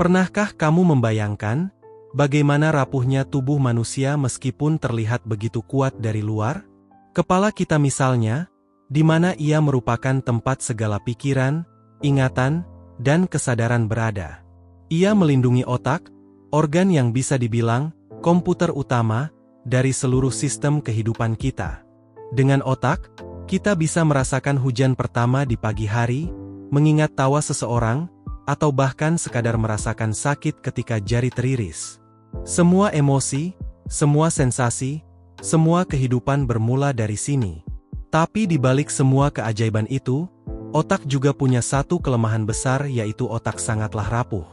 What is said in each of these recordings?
Pernahkah kamu membayangkan bagaimana rapuhnya tubuh manusia meskipun terlihat begitu kuat dari luar? Kepala kita misalnya, di mana ia merupakan tempat segala pikiran, ingatan, dan kesadaran berada. Ia melindungi otak, organ yang bisa dibilang komputer utama dari seluruh sistem kehidupan kita. Dengan otak, kita bisa merasakan hujan pertama di pagi hari, mengingat tawa seseorang, atau bahkan sekadar merasakan sakit ketika jari teriris. Semua emosi, semua sensasi, semua kehidupan bermula dari sini. Tapi di balik semua keajaiban itu, otak juga punya satu kelemahan besar, yaitu otak sangatlah rapuh.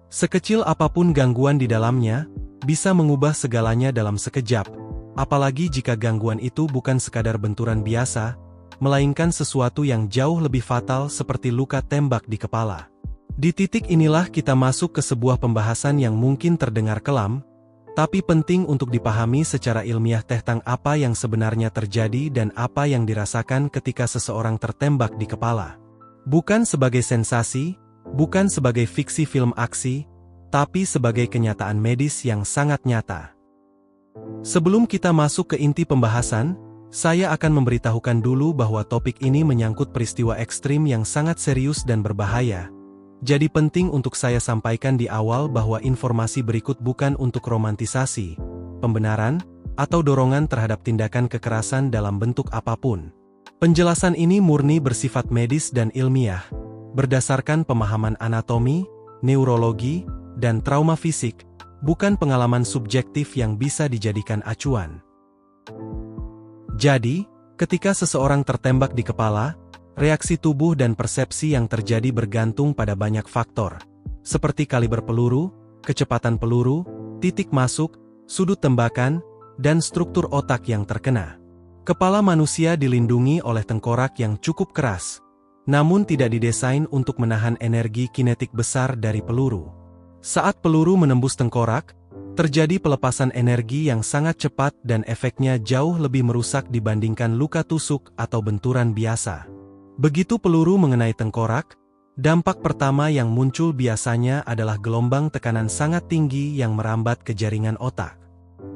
Sekecil apapun gangguan di dalamnya, bisa mengubah segalanya dalam sekejap, apalagi jika gangguan itu bukan sekadar benturan biasa, melainkan sesuatu yang jauh lebih fatal seperti luka tembak di kepala. Di titik inilah kita masuk ke sebuah pembahasan yang mungkin terdengar kelam, tapi penting untuk dipahami secara ilmiah tentang apa yang sebenarnya terjadi dan apa yang dirasakan ketika seseorang tertembak di kepala. Bukan sebagai sensasi, bukan sebagai fiksi film aksi, tapi sebagai kenyataan medis yang sangat nyata. Sebelum kita masuk ke inti pembahasan, saya akan memberitahukan dulu bahwa topik ini menyangkut peristiwa ekstrim yang sangat serius dan berbahaya. Jadi penting untuk saya sampaikan di awal bahwa informasi berikut bukan untuk romantisasi, pembenaran, atau dorongan terhadap tindakan kekerasan dalam bentuk apapun. Penjelasan ini murni bersifat medis dan ilmiah, berdasarkan pemahaman anatomi, neurologi, dan trauma fisik, bukan pengalaman subjektif yang bisa dijadikan acuan. Jadi, ketika seseorang tertembak di kepala, reaksi tubuh dan persepsi yang terjadi bergantung pada banyak faktor, seperti kaliber peluru, kecepatan peluru, titik masuk, sudut tembakan, dan struktur otak yang terkena. Kepala manusia dilindungi oleh tengkorak yang cukup keras, namun tidak didesain untuk menahan energi kinetik besar dari peluru. Saat peluru menembus tengkorak, terjadi pelepasan energi yang sangat cepat dan efeknya jauh lebih merusak dibandingkan luka tusuk atau benturan biasa. Begitu peluru mengenai tengkorak, dampak pertama yang muncul biasanya adalah gelombang tekanan sangat tinggi yang merambat ke jaringan otak.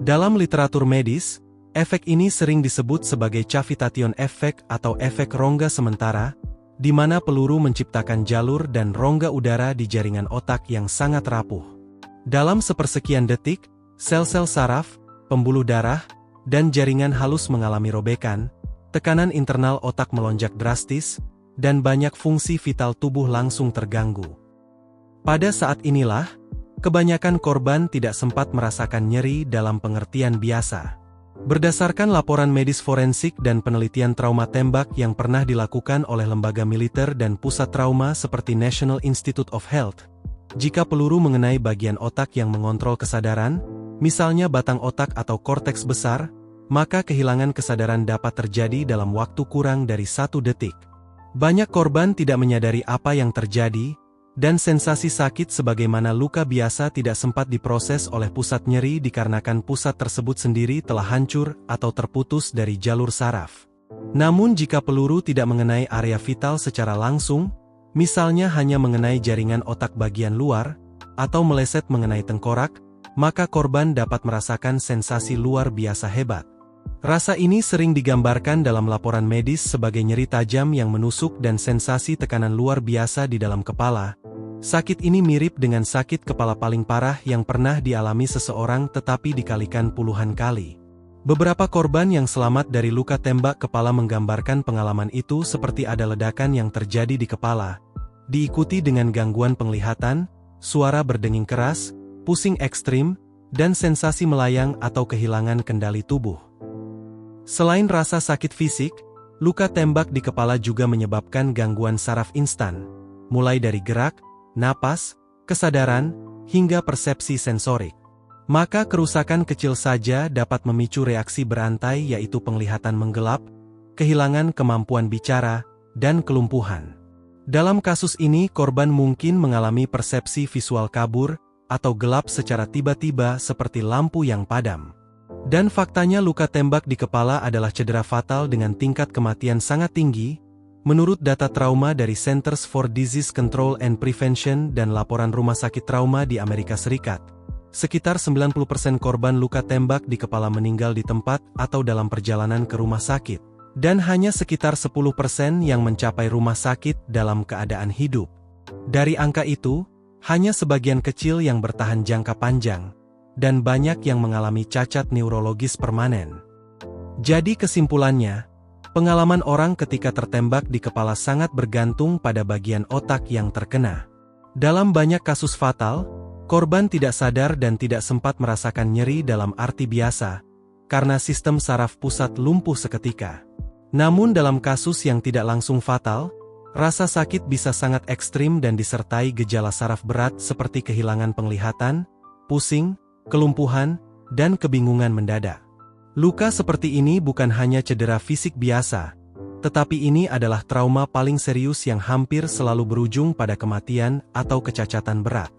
Dalam literatur medis, efek ini sering disebut sebagai cavitation effect atau efek rongga sementara, di mana peluru menciptakan jalur dan rongga udara di jaringan otak yang sangat rapuh. Dalam sepersekian detik, sel-sel saraf, pembuluh darah, dan jaringan halus mengalami robekan, tekanan internal otak melonjak drastis, dan banyak fungsi vital tubuh langsung terganggu. Pada saat inilah, kebanyakan korban tidak sempat merasakan nyeri dalam pengertian biasa. Berdasarkan laporan medis forensik dan penelitian trauma tembak yang pernah dilakukan oleh lembaga militer dan pusat trauma seperti National Institute of Health, jika peluru mengenai bagian otak yang mengontrol kesadaran, misalnya batang otak atau korteks besar, maka kehilangan kesadaran dapat terjadi dalam waktu kurang dari 1 detik. Banyak korban tidak menyadari apa yang terjadi, dan sensasi sakit sebagaimana luka biasa tidak sempat diproses oleh pusat nyeri dikarenakan pusat tersebut sendiri telah hancur atau terputus dari jalur saraf. Namun jika peluru tidak mengenai area vital secara langsung, misalnya hanya mengenai jaringan otak bagian luar, atau meleset mengenai tengkorak, maka korban dapat merasakan sensasi luar biasa hebat. Rasa ini sering digambarkan dalam laporan medis sebagai nyeri tajam yang menusuk dan sensasi tekanan luar biasa di dalam kepala. Sakit ini mirip dengan sakit kepala paling parah yang pernah dialami seseorang tetapi dikalikan puluhan kali. Beberapa korban yang selamat dari luka tembak kepala menggambarkan pengalaman itu seperti ada ledakan yang terjadi di kepala, diikuti dengan gangguan penglihatan, suara berdenging keras, pusing ekstrim, dan sensasi melayang atau kehilangan kendali tubuh. Selain rasa sakit fisik, luka tembak di kepala juga menyebabkan gangguan saraf instan, mulai dari gerak, napas, kesadaran, hingga persepsi sensorik. Maka kerusakan kecil saja dapat memicu reaksi berantai yaitu penglihatan menggelap, kehilangan kemampuan bicara, dan kelumpuhan. Dalam kasus ini korban mungkin mengalami persepsi visual kabur, atau gelap secara tiba-tiba seperti lampu yang padam. Dan faktanya luka tembak di kepala adalah cedera fatal dengan tingkat kematian sangat tinggi, Menurut data trauma dari Centers for Disease Control and Prevention dan laporan rumah sakit trauma di Amerika Serikat, sekitar 90% korban luka tembak di kepala meninggal di tempat atau dalam perjalanan ke rumah sakit, dan hanya sekitar 10% yang mencapai rumah sakit dalam keadaan hidup. Dari angka itu, hanya sebagian kecil yang bertahan jangka panjang, dan banyak yang mengalami cacat neurologis permanen. Jadi kesimpulannya, pengalaman orang ketika tertembak di kepala sangat bergantung pada bagian otak yang terkena. Dalam banyak kasus fatal, korban tidak sadar dan tidak sempat merasakan nyeri dalam arti biasa, karena sistem saraf pusat lumpuh seketika. Namun dalam kasus yang tidak langsung fatal, rasa sakit bisa sangat ekstrim dan disertai gejala saraf berat seperti kehilangan penglihatan, pusing, kelumpuhan, dan kebingungan mendadak. Luka seperti ini bukan hanya cedera fisik biasa, tetapi ini adalah trauma paling serius yang hampir selalu berujung pada kematian atau kecacatan berat.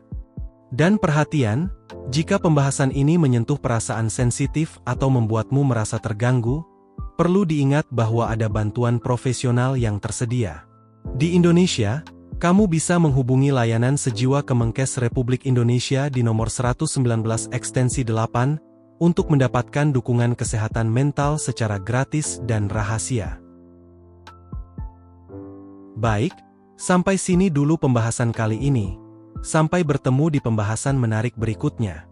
Dan perhatian, jika pembahasan ini menyentuh perasaan sensitif atau membuatmu merasa terganggu, perlu diingat bahwa ada bantuan profesional yang tersedia. Di Indonesia, kamu bisa menghubungi layanan Sejiwa Kemenkes Republik Indonesia di nomor 119 ekstensi 8, untuk mendapatkan dukungan kesehatan mental secara gratis dan rahasia. Baik, sampai sini dulu pembahasan kali ini. Sampai bertemu di pembahasan menarik berikutnya.